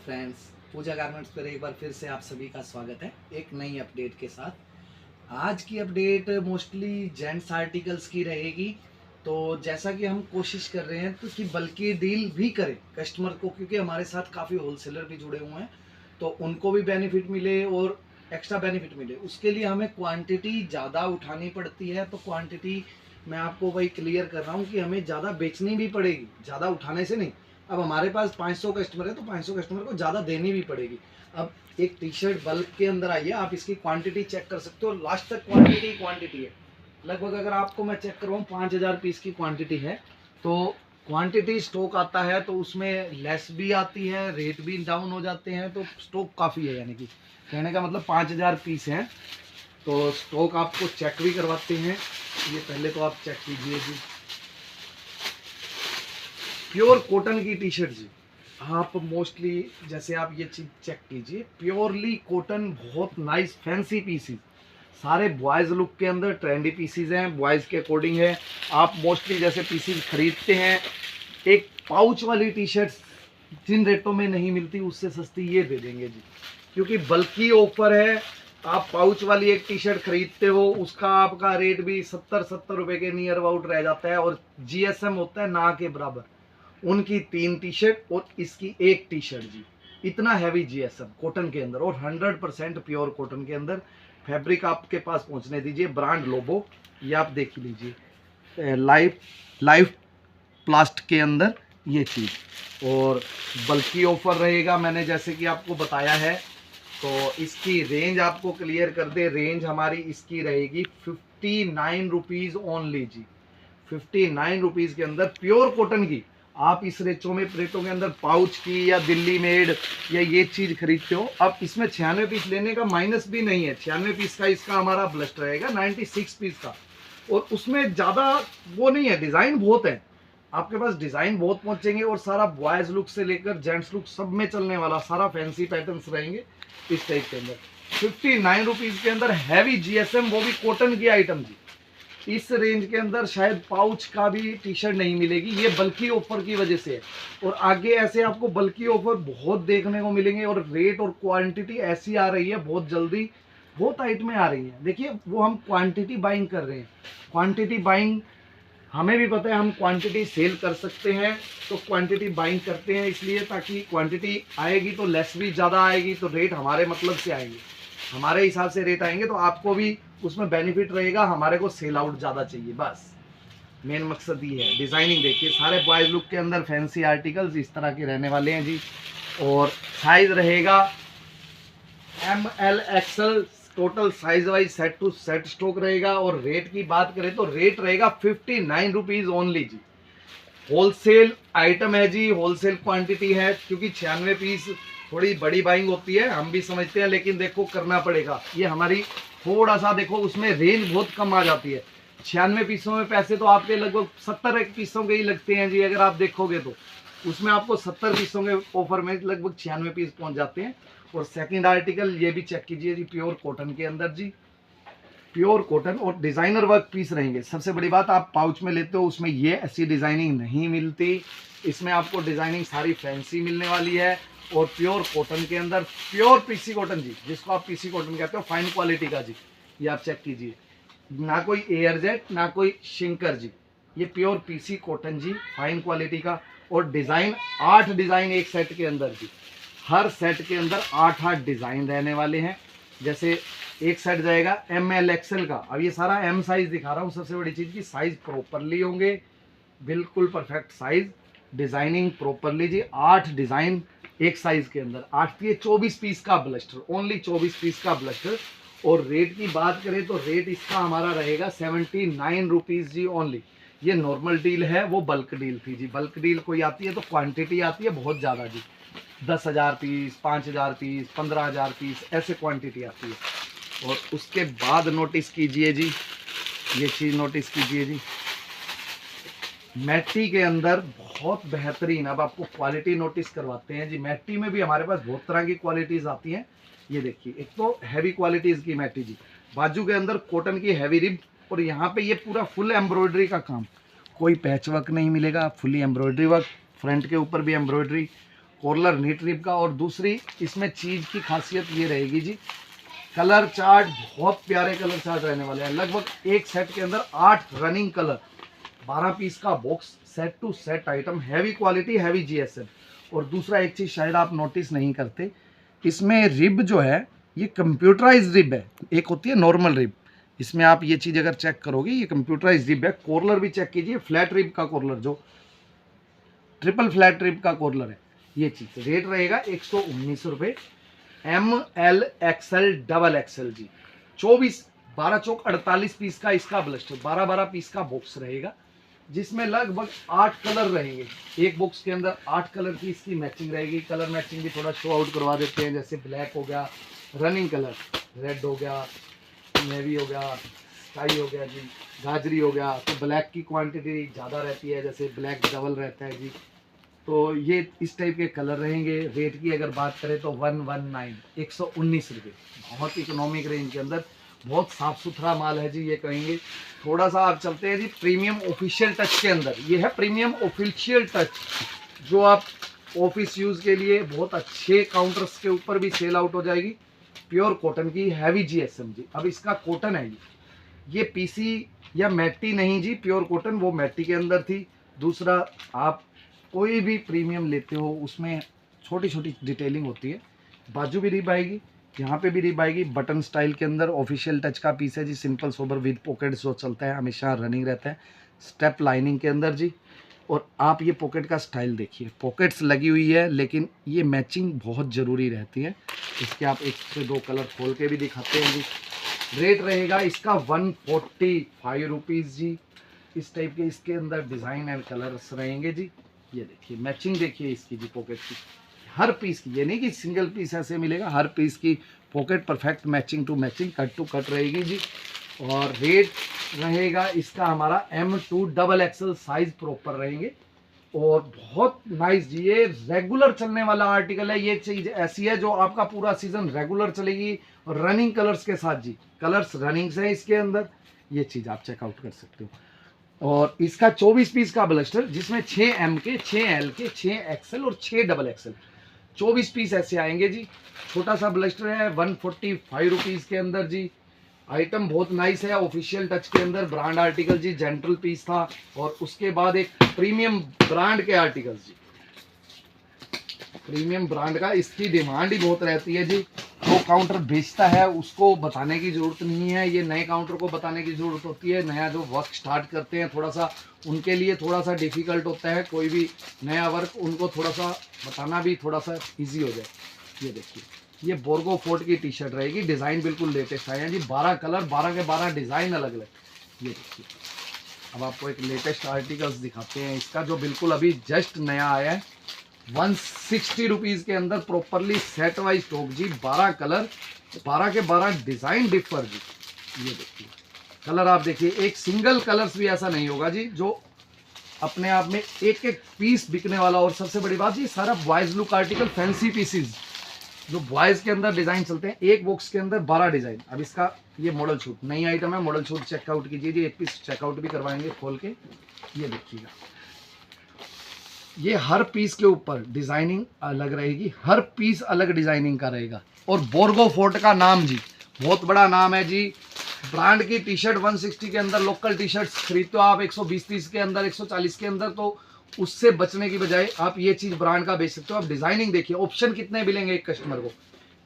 Friends, पूजा garments पर एक बार फिर से आप सभी का स्वागत है एक नई अपडेट के साथ। आज की अपडेट मोस्टली जेंट्स आर्टिकल्स की रहेगी। तो जैसा कि हम कोशिश कर रहे हैं तो कि बल्कि डील भी करें कस्टमर को, क्योंकि हमारे साथ काफ़ी होलसेलर भी जुड़े हुए हैं तो उनको भी बेनिफिट मिले और एक्स्ट्रा बेनिफिट मिले। उसके लिए हमें क्वांटिटी ज़्यादा उठानी पड़ती है। तो क्वांटिटी मैं आपको वही क्लियर कर रहा हूँ कि हमें ज़्यादा बेचनी भी पड़ेगी, ज़्यादा उठाने से नहीं। अब हमारे पास 500 कस्टमर है तो 500 कस्टमर को ज़्यादा देनी भी पड़ेगी। अब एक टी शर्ट बल्क के अंदर आई है, आप इसकी क्वांटिटी चेक कर सकते हो। लास्ट तक क्वांटिटी है। लगभग अगर आपको मैं चेक करवाऊँ 5000 पीस की क्वांटिटी है। तो क्वांटिटी स्टॉक आता है तो उसमें लेस भी आती है, रेट भी डाउन हो जाते हैं। तो स्टॉक काफ़ी है, यानी कि कहने का मतलब 5000 पीस हैं। तो स्टॉक आपको चेक भी करवाते हैं। ये पहले तो आप चेक कीजिए जी, प्योर कॉटन की टी शर्ट जी। आप मोस्टली जैसे आप ये चीज चेक कीजिए, प्योरली कॉटन, बहुत नाइस फैंसी पीसीज, सारे बॉयज लुक के अंदर ट्रेंडी पीसीज हैं, बॉयज के अकॉर्डिंग है। आप मोस्टली जैसे पीसीज खरीदते हैं, एक पाउच वाली टी शर्ट जिन रेटों में नहीं मिलती उससे सस्ती ये दे देंगे जी, क्योंकि बल्कि ऑफर है। आप पाउच वाली एक टी शर्ट खरीदते हो, उसका आपका रेट भी 70 रुपए के नियर अबाउट रह जाता है और जीएसएम होता है ना के बराबर। उनकी 3 टी शर्ट और इसकी 1 टी शर्ट जी, इतना हैवी जीएसएम कॉटन के अंदर और 100% प्योर कॉटन के अंदर। फैब्रिक आपके पास पहुंचने दीजिए, ब्रांड लोबो, ये आप देख लीजिए, लाइफ प्लास्ट के अंदर ये चीज़। और बल्कि ऑफर रहेगा, मैंने जैसे कि आपको बताया है। तो इसकी रेंज आपको क्लियर कर दे, रेंज हमारी इसकी रहेगी 59 रुपीज़ ओनली जी। 59 रुपीज़ के अंदर प्योर कॉटन की आप इस रेटों के अंदर पाउच की या दिल्ली मेड या ये चीज़ खरीदते हो। अब इसमें 96 पीस लेने का माइनस भी नहीं है, 96 पीस का इसका हमारा ब्लस्ट रहेगा 96 पीस का। और उसमें ज़्यादा वो नहीं है, डिज़ाइन बहुत है आपके पास, डिज़ाइन बहुत पहुंचेंगे और सारा बॉयज़ लुक से लेकर जेंट्स लुक सब में चलने वाला सारा फैंसी पैटर्न्स रहेंगे इस टाइप के अंदर। 59 रुपीज़ के अंदर हैवी जीएसएम, वो भी कॉटन की आइटम जी। इस रेंज के अंदर शायद पाउच का भी टी शर्ट नहीं मिलेगी, ये बल्कि ऑफर की वजह से है। और आगे ऐसे आपको बल्कि ऑफर बहुत देखने को मिलेंगे और रेट और क्वांटिटी ऐसी आ रही है बहुत जल्दी, बहुत हाइट में आ रही है। देखिए वो हम क्वांटिटी बाइंग कर रहे हैं, क्वांटिटी बाइंग हमें भी पता है हम क्वांटिटी सेल कर सकते हैं। तो क्वांटिटी बाइंग करते हैं इसलिए ताकि क्वांटिटी आएगी तो लेस भी ज़्यादा आएगी, तो रेट हमारे मतलब से आएंगे, हमारे हिसाब से रेट आएंगे, तो आपको भी उसमें बेनिफिट रहेगा। हमारे को सेल आउट ज़्यादा चाहिए, बस मेन मकसद ये है। डिज़ाइनिंग देखिए, सारे बॉयज लुक के अंदर फैंसी आर्टिकल्स इस तरह के रहने वाले हैं जी। और साइज रहेगा ML XL, total size wise set to set stock रहेगा। और रेट की बात करें तो रेट रहेगा 59 रुपीज़ ओनली जी। होलसेल आइटम है जी, होलसेल क्वांटिटी है, क्योंकि 96 पीस थोड़ी बड़ी बाइंग होती है, हम भी समझते हैं, लेकिन देखो करना पड़ेगा। ये हमारी थोड़ा सा देखो, उसमें रेंज बहुत कम आ जाती है। 96 पीसों में पैसे तो आपके लगभग 70 पीसों के ही लगते हैं जी। अगर आप देखोगे तो उसमें आपको 70 पीसों के ऑफर में लगभग 96 पीस पहुंच जाते हैं। और सेकंड आर्टिकल ये भी चेक कीजिए जी, प्योर कॉटन के अंदर जी, प्योर कॉटन और डिजाइनर वर्क पीस रहेंगे। सबसे बड़ी बात, आप पाउच में लेते हो उसमें ये ऐसी डिजाइनिंग नहीं मिलती, इसमें आपको डिजाइनिंग सारी फैंसी मिलने वाली है। और प्योर कॉटन के अंदर प्योर पीसी कॉटन जी, जिसको आप पीसी कॉटन कहते हो, फाइन क्वालिटी का जी। ये आप चेक कीजिए, ना कोई एयर जेट ना कोई शिंकर जी, ये प्योर पीसी कॉटन जी, फाइन क्वालिटी का। और डिजाइन 8 डिजाइन एक सेट के अंदर जी, हर सेट के अंदर 8 डिजाइन रहने वाले हैं। जैसे एक सेट जाएगा ML XL का, अब ये सारा M साइज दिखा रहा हूँ। सबसे बड़ी चीज की साइज प्रॉपरली होंगे, बिल्कुल परफेक्ट साइज, डिजाइनिंग प्रॉपरली जी। 8 डिजाइन एक साइज के अंदर, 8 ये 24 पीस का ब्लस्टर, ओनली 24 पीस का ब्लस्टर। और रेट की बात करें तो रेट इसका हमारा रहेगा 79 रुपीज़ जी ओनली। ये नॉर्मल डील है, वो बल्क डील थी जी। बल्क डील कोई आती है तो क्वांटिटी आती है बहुत ज़्यादा जी, 10,000 पीस, 5,000 पीस, 15,000 पीस, ऐसे क्वांटिटी आती है। और उसके बाद नोटिस कीजिए जी, ये चीज़ नोटिस कीजिए जी, मैटी के अंदर बहुत बेहतरीन, अब आपको क्वालिटी नोटिस करवाते हैं जी। मैटी में भी हमारे पास बहुत तरह की क्वालिटीज़ आती हैं। ये देखिए, एक तो हैवी क्वालिटीज़ की मैटी जी, बाजू के अंदर कॉटन की हैवी रिब, और यहाँ पे ये पूरा फुल एम्ब्रॉयडरी का काम, कोई पैच वर्क नहीं मिलेगा, फुली एम्ब्रॉयडरी वर्क, फ्रंट के ऊपर भी एम्ब्रॉयडरी। कॉर्लर नीट रिब का। और दूसरी इसमें चीज़ की खासियत ये रहेगी जी, कलर चार्ट बहुत प्यारे कलर चार्ट रहने वाले हैं। लगभग एक सेट के अंदर 8 रनिंग कलर, 12 पीस का box, set to set item, heavy quality, heavy GSM. और दूसरा एक चीज़ शायद आप नोटिस नहीं करते, इसमें रिब जो है ये कंप्यूटराइज रिब है, एक होती है नॉर्मल रिब। इसमें आप ये चीज़ अगर चेक करोगे ये कंप्यूटराइज रिब है। कॉर्लर भी चेक कीजिए, फ्लैट रिब का कॉर्लर, जो ट्रिपल फ्लैट रिब का कॉर्लर है। ये चीज़ रेट रहेगा 119 रुपये। ML XL डबल एक्सएल जी, 24 12 चौक 48 पीस का इसका ब्लस्टर, 12 पीस का बॉक्स रहेगा, जिसमें लगभग 8 कलर रहेंगे। एक बॉक्स के अंदर 8 कलर की इसकी मैचिंग रहेगी। कलर मैचिंग भी थोड़ा शो आउट करवा देते हैं, जैसे ब्लैक हो गया, रनिंग कलर रेड हो गया, नेवी हो गया, स्काई हो गया जी, गाजरी हो गया। तो ब्लैक की क्वांटिटी ज़्यादा रहती है, जैसे ब्लैक डबल रहता है जी। तो ये इस टाइप के कलर रहेंगे। रेट की अगर बात करें तो 119 रुपये, बहुत इकोनॉमिक रेंज के अंदर, बहुत साफ़ सुथरा माल है जी। ये कहेंगे थोड़ा सा आप चलते हैं जी प्रीमियम ऑफिशियल टच के अंदर। ये है प्रीमियम ऑफिशियल टच, जो आप ऑफिस यूज़ के लिए बहुत अच्छे काउंटर्स के ऊपर भी सेल आउट हो जाएगी। प्योर कॉटन की हैवी जीएसएम जी। अब इसका कॉटन है ये पीसी या मैटी नहीं जी, प्योर कॉटन, वो मैटी के अंदर थी। दूसरा, आप कोई भी प्रीमियम लेते हो उसमें छोटी छोटी डिटेलिंग होती है। बाजू भी रिब आएगी, यहाँ पे भी रिब आएगी, बटन स्टाइल के अंदर ऑफिशियल टच का पीस है जी। सिंपल सोबर विद पॉकेट्स जो चलता है हमेशा रनिंग रहता है, स्टेप लाइनिंग के अंदर जी। और आप ये पॉकेट का स्टाइल देखिए, पॉकेट्स लगी हुई है, लेकिन ये मैचिंग बहुत ज़रूरी रहती है। इसके आप एक से दो कलर खोल के भी दिखाते हैं जी। रेट रहेगा इसका 145 रुपीज़ जी। इस टाइप के इसके अंदर डिज़ाइन एंड कलर्स रहेंगे जी। ये देखिए मैचिंग देखिए इसकी जी, पॉकेट की हर पीस की, ये नहीं कि सिंगल पीस ऐसे मिलेगा, हर पीस की pocket perfect matching to matching, cut to cut रहेगी जी। और रेट रहेगा इसका हमारा M2 double XL size proper रहेंगे। और बहुत नाइस जी, ये रेगुलर चलने वाला आर्टिकल है। ये चीज़ ऐसी है जो आपका पूरा सीजन रेगुलर चलेगी, और रनिंग कलर्स के साथ जी, कलर्स रनिंग से है इसके अंदर। ये चीज़ आप चेकआउट कर सकते हो। और इसका 24 पीस का ब्लस्टर, जिसमें 6 M के, 6 L के, 6 XL और 6 डबल एक्सल, 24 पीस ऐसे आएंगे जी। छोटा सा ब्लस्टर है 145 रुपीज़ के अंदर जी। आइटम बहुत नाइस है, ऑफिशियल टच के अंदर, ब्रांड आर्टिकल जी, जेंटल पीस था। और उसके बाद एक प्रीमियम ब्रांड के आर्टिकल्स जी, प्रीमियम ब्रांड का, इसकी डिमांड ही बहुत रहती है जी। जो काउंटर बेचता है उसको बताने की ज़रूरत नहीं है, ये नए काउंटर को बताने की ज़रूरत होती है। नया जो वर्क स्टार्ट करते हैं, थोड़ा सा उनके लिए थोड़ा सा डिफ़िकल्ट होता है, कोई भी नया वर्क उनको थोड़ा सा बताना भी थोड़ा सा इजी हो जाए। ये देखिए, ये बोर्गो फोर्ट की टी शर्ट रहेगी, डिज़ाइन बिल्कुल लेटेस्ट आए हैं जी, 12 कलर, 12 के 12 डिज़ाइन अलग अलग। ये देखिए, अब आपको एक लेटेस्ट आर्टिकल्स दिखाते हैं इसका, जो बिल्कुल अभी जस्ट नया आया है। 160 रुपीज़ के अंदर प्रॉपरली सेट वाइज स्टॉक जी, 12 कलर, 12 के 12 डिज़ाइन डिफर जी। ये देखिए कलर, आप देखिए, एक सिंगल कलर्स भी ऐसा नहीं होगा जी जो अपने आप में एक एक पीस बिकने वाला। और सबसे बड़ी बात जी, सारा boys look article, fancy pieces जो बॉयज के अंदर डिज़ाइन चलते हैं, एक बॉक्स के अंदर 12 डिज़ाइन। अब इसका ये मॉडल शूट नई आइटम है, मॉडल शूट चेकआउट कीजिए जी, एक पीस चेकआउट भी करवाएंगे खोल के। ये देखिएगा, ये हर पीस के ऊपर डिजाइनिंग अलग रहेगी, हर पीस अलग डिजाइनिंग का रहेगा। और बोर्गो फोर्ट का नाम जी, बहुत बड़ा नाम है जी। ब्रांड की टी शर्ट 160 के अंदर, लोकल टी शर्ट खरीदते हो आप 120-30 के अंदर, 140 के अंदर, तो उससे बचने की बजाय आप ये चीज़ ब्रांड का बेच सकते हो। आप डिजाइनिंग देखिए, ऑप्शन कितने मिलेंगे एक कस्टमर को,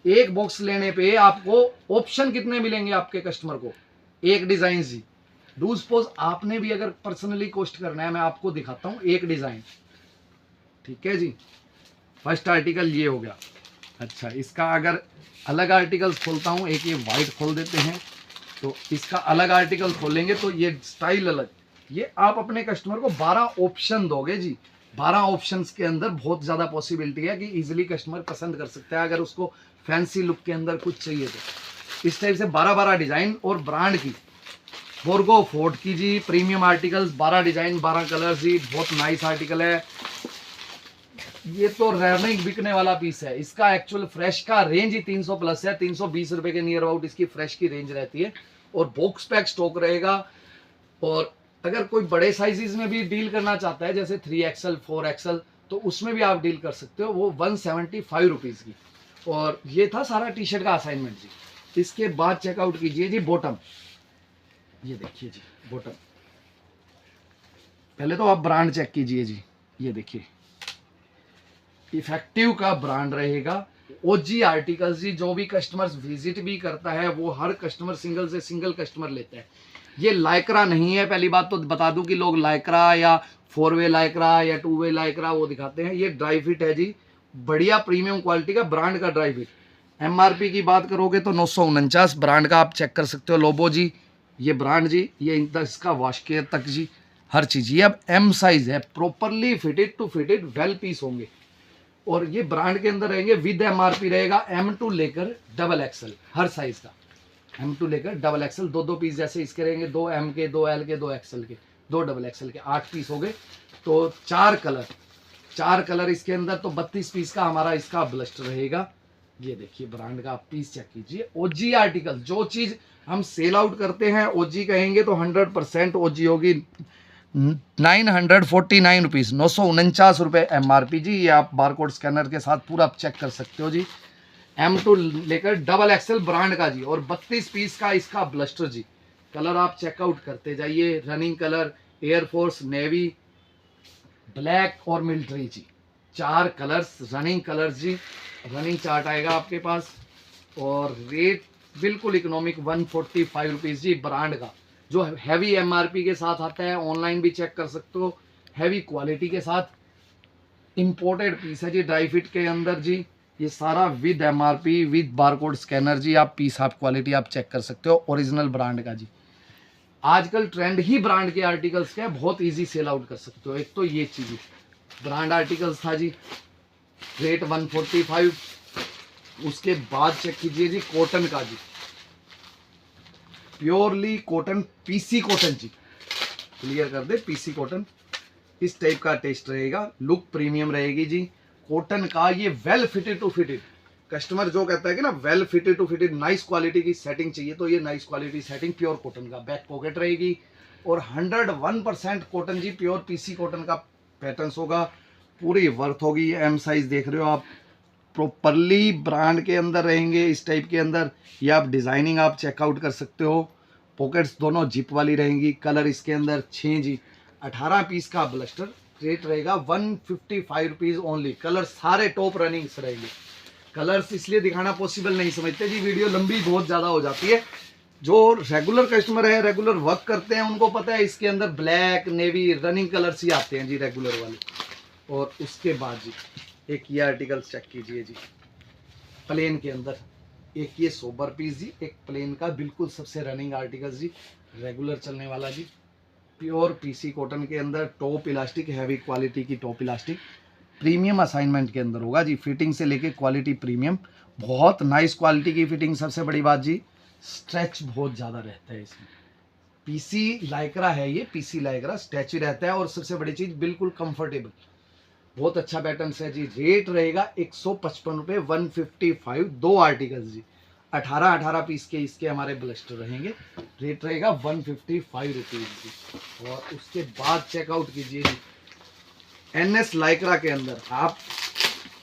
एक बॉक्स लेने पे आपको ऑप्शन कितने मिलेंगे आपके कस्टमर को, एक डिजाइन जी। डू सपोज आपने भी अगर पर्सनली कॉस्ट करना है, मैं आपको दिखाता हूँ एक डिजाइन, ठीक है जी। फर्स्ट आर्टिकल ये हो गया। अच्छा, इसका अगर अलग आर्टिकल्स खोलता हूँ, एक ये वाइट खोल देते हैं, तो इसका अलग आर्टिकल खोलेंगे तो ये स्टाइल अलग। ये आप अपने कस्टमर को 12 ऑप्शन दोगे जी, 12 ऑप्शंस के अंदर बहुत ज़्यादा पॉसिबिलिटी है कि इजीली कस्टमर पसंद कर सकता है, अगर उसको फैंसी लुक के अंदर कुछ चाहिए तो। इस टाइप से 12 डिज़ाइन, और ब्रांड की बोर्गो फोर्ट की जी प्रीमियम आर्टिकल्स, 12 डिज़ाइन, 12 कलर जी, बहुत नाइस आर्टिकल है। ये तो रनिंग बिकने वाला पीस है। इसका एक्चुअल फ्रेश का रेंज ही 300 प्लस है, 320 रुपए के नियर अबाउट इसकी फ्रेश की रेंज रहती है। और बॉक्स पैक स्टॉक रहेगा। और अगर कोई बड़े साइजेस में भी डील करना चाहता है, जैसे 3XL 4XL, तो उसमें भी आप डील कर सकते हो, वो 175 रुपीज़ की। और ये था सारा टी शर्ट का असाइनमेंट जी। इसके बाद चेकआउट कीजिए जी बॉटम, ये देखिए जी बॉटम। पहले तो आप ब्रांड चेक कीजिए जी, ये देखिए इफेक्टिव का ब्रांड रहेगा। ओजी आर्टिकल्स जी, जो भी कस्टमर्स विजिट भी करता है वो हर कस्टमर सिंगल से सिंगल कस्टमर लेता है। ये लाइक्रा नहीं है, पहली बात तो बता दूं कि लोग लाइक्रा या 4 वे लाइक्रा या 2 वे लाइक्रा वो दिखाते हैं, ये ड्राई फिट है जी, बढ़िया प्रीमियम क्वालिटी का ब्रांड का ड्राई फिट। एमआरपी की बात करोगे तो 949 ब्रांड का, आप चेक कर सकते हो। लोबो जी ये ब्रांड जी, ये इसका वॉश केयर तक जी हर चीज़। ये अब एम साइज है, properly fitted to fitted well piece होंगे। और ये ब्रांड के अंदर रहेंगे, विद एमआरपी रहेगा M2 लेकर XXL हर साइज का। M2 लेकर XXL, 2 पीस जैसे इसके रहेंगे, 2 M के, 2 L के, 2 XL के, 2 XXL के, 8 पीस हो गए। तो 4 कलर इसके अंदर, तो 32 पीस का हमारा इसका ब्लस्टर रहेगा। ये देखिए ब्रांड का आप पीस चेक कीजिए। ओजी आर्टिकल, जो चीज हम सेल आउट करते हैं ओजी कहेंगे तो 100% ओजी होगी। 949 रुपीज़, 949 रुपये MRP जी। ये आप बारकोड स्कैनर के साथ पूरा आप चेक कर सकते हो जी। M2 लेकर XXL ब्रांड का जी, और 32 पीस का इसका ब्लस्टर जी। कलर आप चेकआउट करते जाइए, running colour, air force, navy, black और मिलिट्री जी, 4 कलर्स रनिंग कलर्स जी। रनिंग चार्ट आएगा आपके पास। और रेट बिल्कुल इकोनॉमिक 145 रुपीज़ जी, ब्रांड का, जो हैवी एमआरपी के साथ आता है। ऑनलाइन भी चेक कर सकते हो, हैवी क्वालिटी के साथ इंपोर्टेड पीस है जी, ड्राई फिट के अंदर जी। ये सारा with MRP with barcode scanner जी, आप पीस आप क्वालिटी आप चेक कर सकते हो, ओरिजिनल ब्रांड का जी। आजकल ट्रेंड ही ब्रांड के आर्टिकल्स का है, बहुत इजी सेल आउट कर सकते हो। एक तो ये चीज़ ब्रांड आर्टिकल्स था जी, रेट 145। उसके बाद चेक कीजिए जी कॉटन का जी, प्योरली कॉटन, पीसी कॉटन जी, क्लियर कर दे, पीसी कॉटन। इस टाइप का टेस्ट रहेगा, लुक प्रीमियम रहेगी जी। कॉटन का ये well fitted to fitted, customer जो कहता है कि ना well fitted to fitted, nice quality की सेटिंग चाहिए, तो ये nice quality setting pure cotton का। बैक पॉकेट रहेगी और 101% कॉटन जी, प्योर पीसी कॉटन का पैटर्न्स होगा, पूरी वर्थ होगी। एम साइज देख रहे हो आप, प्रॉपरली ब्रांड के अंदर रहेंगे इस टाइप के अंदर। ये आप डिज़ाइनिंग आप चेकआउट कर सकते हो। पॉकेट्स दोनों जिप वाली रहेंगी। कलर इसके अंदर 6 जी, 18 पीस का ब्लस्टर। रेट रहेगा 155 रुपीज़ ओनली। कलर सारे टॉप रनिंग्स रहेंगे। कलर्स इसलिए दिखाना पॉसिबल नहीं समझते जी, वीडियो लंबी बहुत ज़्यादा हो जाती है। जो रेगुलर कस्टमर है, रेगुलर वर्क करते हैं, उनको पता है इसके अंदर ब्लैक, नेवी, रनिंग कलर्स ही आते हैं जी, रेगुलर वाले। और उसके बाद जी एक ये आर्टिकल चेक कीजिए जी, प्लेन के अंदर एक ये सोबर पीस जी, एक प्लेन का बिल्कुल सबसे रनिंग आर्टिकल जी, रेगुलर चलने वाला जी, प्योर पीसी कॉटन के अंदर, टॉप इलास्टिक, हैवी क्वालिटी की टॉप इलास्टिक, प्रीमियम असाइनमेंट के अंदर होगा जी। फिटिंग से लेके क्वालिटी प्रीमियम, बहुत नाइस क्वालिटी की फिटिंग। सबसे बड़ी बात जी, स्ट्रेच बहुत ज़्यादा रहता है इसमें। पीसी लाइक्रा है ये, पीसी लाइक्रा स्ट्रेच रहता है। और सबसे बड़ी चीज़ बिल्कुल कंफर्टेबल, बहुत अच्छा पैटर्न है जी। रेट रहेगा 155 रुपये, 155, 2 आर्टिकल्स जी, 18 पीस के इसके हमारे ब्लस्टर रहेंगे। रेट रहेगा 155 रुपीज़ जी। और उसके बाद चेकआउट कीजिए जी, NS लाइक्रा के अंदर आप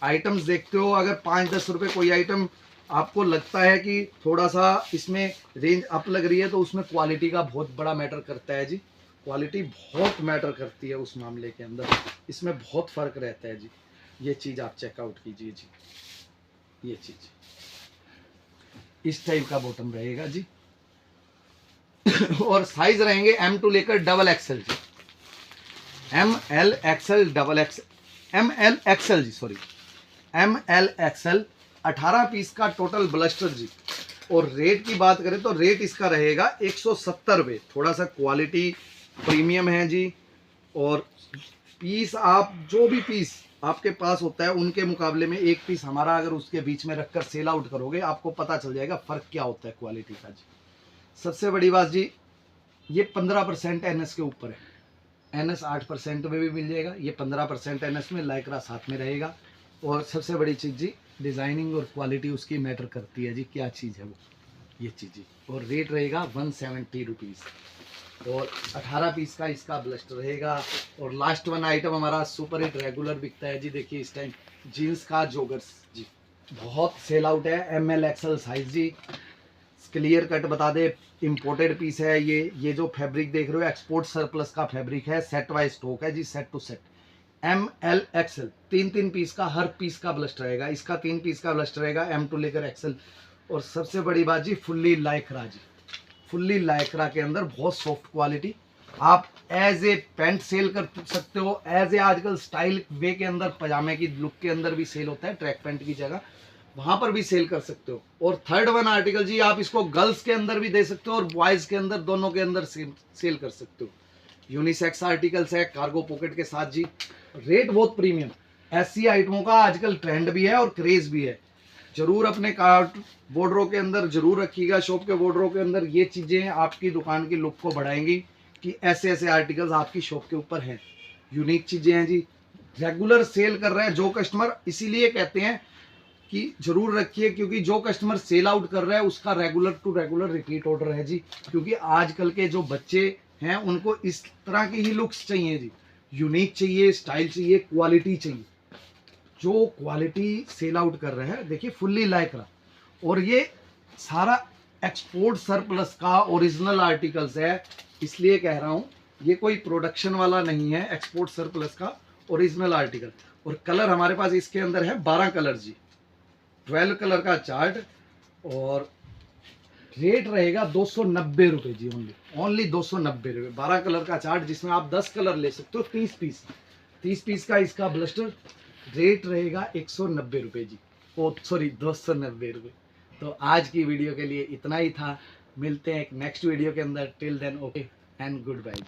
आइटम्स देखते हो, अगर 5-10 रुपये कोई आइटम आपको लगता है कि थोड़ा सा इसमें रेंज अप लग रही है, तो उसमें क्वालिटी का बहुत बड़ा मैटर करता है जी। क्वालिटी बहुत मैटर करती है उस मामले के अंदर, इसमें बहुत फ़र्क रहता है जी। ये चीज़ आप चेकआउट कीजिए जी, ये चीज़ इस टाइप का बॉटम रहेगा जी। और साइज रहेंगे M2 लेकर XXL जी, ML XL ML XL जी, सॉरी ML XL, 18 पीस का टोटल ब्लस्टर जी। और रेट की बात करें तो रेट इसका रहेगा 170 रुपये। थोड़ा सा क्वालिटी प्रीमियम है जी। और पीस आप जो भी पीस आपके पास होता है उनके मुकाबले में एक पीस हमारा अगर उसके बीच में रखकर सेल आउट करोगे, आपको पता चल जाएगा फ़र्क क्या होता है क्वालिटी का जी। सबसे बड़ी बात जी, ये 15% NS के ऊपर है। NS 8% में भी मिल जाएगा, ये 15% NS में, लाइक्रा साथ में रहेगा। और सबसे बड़ी चीज़ जी, डिज़ाइनिंग और क्वालिटी उसकी मैटर करती है जी, क्या चीज़ है वो, ये चीज़ जी। और रेट रहेगा 170 रुपीज़। और 18 पीस का इसका ब्लस्टर रहेगा। और लास्ट वन आइटम हमारा सुपर हिट रेगुलर बिकता है जी, देखिए इस टाइम जीन्स का जॉगर्स जी, बहुत सेल आउट है, ML XL साइज जी। क्लियर कट बता दे, इंपोर्टेड पीस है ये जो फैब्रिक देख रहे हो एक्सपोर्ट सरप्लस का फैब्रिक है, सेट वाइज स्टॉक है जी, set to set. ML XL 3 piece का, हर पीस का ब्लस्ट रहेगा, इसका 3 पीस का ब्लस्ट रहेगा, M लेकर XL। और सबसे बड़ी बात जी, फुल्ली लाइक्रा जी, फुल्ली लाइक्रा के अंदर बहुत सॉफ्ट क्वालिटी। आप एज ए पैंट सेल कर सकते हो, एज ए आजकल स्टाइल वे के अंदर पजामे की लुक के अंदर भी सेल होता है, ट्रैक पैंट की जगह वहां पर भी सेल कर सकते हो। और थर्ड वन आर्टिकल जी, आप इसको गर्ल्स के अंदर भी दे सकते हो और बॉयज के अंदर, दोनों के अंदर सेल कर सकते हो। यूनिसेक्स आर्टिकल्स है, कार्गो पॉकेट के साथ जी, रेट बहुत प्रीमियम। ऐसी आइटमों का आजकल ट्रेंड भी है और क्रेज भी है। जरूर अपने कार्ट बॉर्डरों के अंदर जरूर रखिएगा, शॉप के बॉर्डरों के अंदर। ये चीजें आपकी दुकान की लुक को बढ़ाएंगी कि ऐसे ऐसे आर्टिकल्स आपकी शॉप के ऊपर हैं, यूनिक चीजें हैं जी। रेगुलर सेल कर रहे हैं जो कस्टमर, इसीलिए कहते हैं कि जरूर रखिए, क्योंकि जो कस्टमर सेल आउट कर रहा है उसका regular to regular repeat order है जी। क्योंकि आजकल के जो बच्चे हैं उनको इस तरह की ही लुक्स चाहिए जी, यूनिक चाहिए, स्टाइल चाहिए, क्वालिटी चाहिए। जो क्वालिटी सेल आउट कर रहे हैं, देखिए फुल्ली लाइक्रा, और ये सारा एक्सपोर्ट सरप्लस का ओरिजिनल आर्टिकल्स है, इसलिए कह रहा हूँ ये कोई प्रोडक्शन वाला नहीं है, एक्सपोर्ट सरप्लस का ओरिजिनल आर्टिकल। और कलर हमारे पास इसके अंदर है 12 कलर जी, 12 कलर का चार्ट। और रेट रहेगा 290 रुपये जी, ओनली 290 रुपये, 12 कलर का चार्ट जिसमें आप 10 कलर ले सकते हो, 30 पीस का इसका ब्लस्टर। रेट रहेगा 190 रुपये जी, ओ सॉरी 290 रुपये। तो आज की वीडियो के लिए इतना ही था, मिलते हैं एक नेक्स्ट वीडियो के अंदर। Till then okay and good bye.